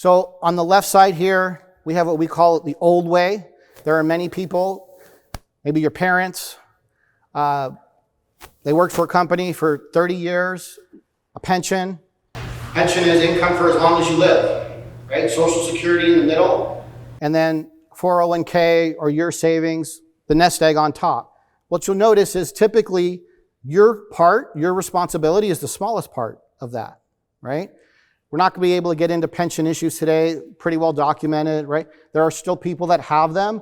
So on the left side here, we have what we call the old way. There are many people, maybe your parents, they worked for a company for 30 years, a pension. Pension is income for as long as you live, right? Social Security in the middle. And then 401k or your savings, the nest egg on top. What you'll notice is typically your responsibility is the smallest part of that, right? We're not going to be able to get into pension issues today, pretty well documented, right? There are still people that have them.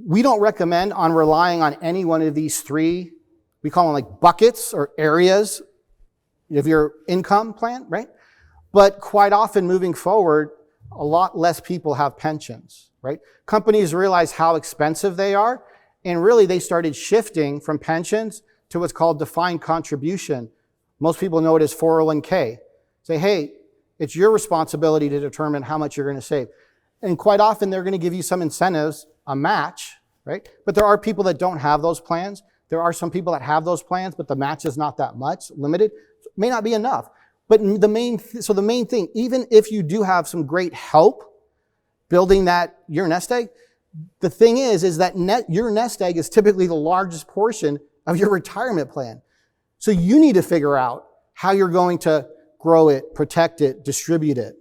We don't recommend on relying on any one of these three, we call them like buckets or areas of your income plan, right? But quite often moving forward, a lot less people have pensions, right? Companies realize how expensive they are, and really they started shifting from pensions to what's called defined contribution. Most people know it as 401k. Say, hey, it's your responsibility to determine how much you're going to save. And quite often they're going to give you some incentives, a match, right? But there are people that don't have those plans. There are some people that have those plans, but the match is not that much, limited. It may not be enough. But the main thing, even if you do have some great help building your nest egg, the thing is that your nest egg is typically the largest portion of your retirement plan. So you need to figure out how you're going to grow it, protect it, distribute it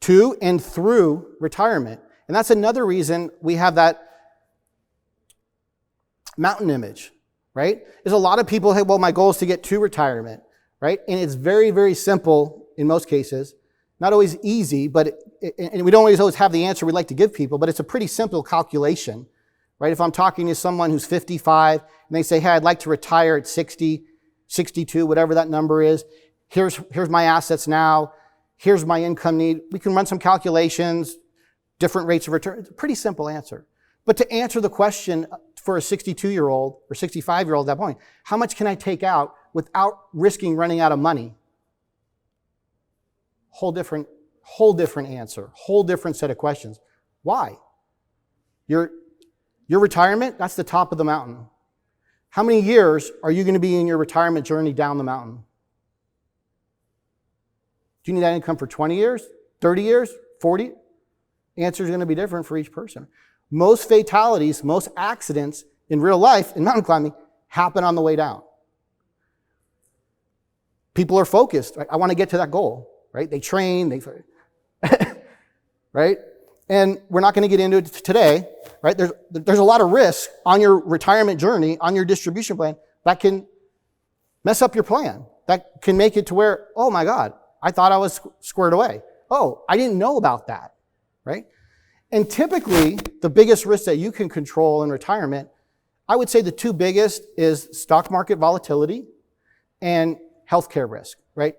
to and through retirement. And that's another reason we have that mountain image, right? There's a lot of people say, well, my goal is to get to retirement, right? And it's very, very simple in most cases. Not always easy, and we don't always have the answer we'd like to give people, but it's a pretty simple calculation, right? If I'm talking to someone who's 55 and they say, hey, I'd like to retire at 60, 62, whatever that number is. Here's my assets now. Here's my income need. We can run some calculations, different rates of return. It's a pretty simple answer. But to answer the question for a 62-year-old or 65-year-old at that point, how much can I take out without risking running out of money? Whole different answer, whole different set of questions. Why? Your retirement, that's the top of the mountain. How many years are you going to be in your retirement journey down the mountain? Do you need that income for 20 years, 30 years, 40? The answer is going to be different for each person. Most fatalities, most accidents in real life in mountain climbing happen on the way down. People are focused. Right? I want to get to that goal, right? They train, right? And we're not going to get into it today, right? There's a lot of risk on your retirement journey, on your distribution plan, that can mess up your plan. That can make it to where, oh my God, I thought I was squared away. Oh, I didn't know about that, right? And typically, the biggest risk that you can control in retirement, I would say the two biggest is stock market volatility and healthcare risk, right?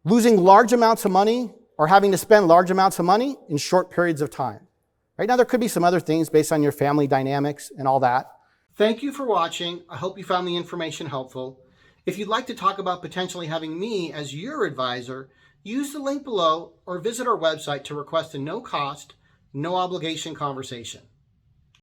Losing large amounts of money or having to spend large amounts of money in short periods of time. Right now, there could be some other things based on your family dynamics and all that. Thank you for watching. I hope you found the information helpful. If you'd like to talk about potentially having me as your advisor, use the link below or visit our website to request a no-cost, no-obligation conversation.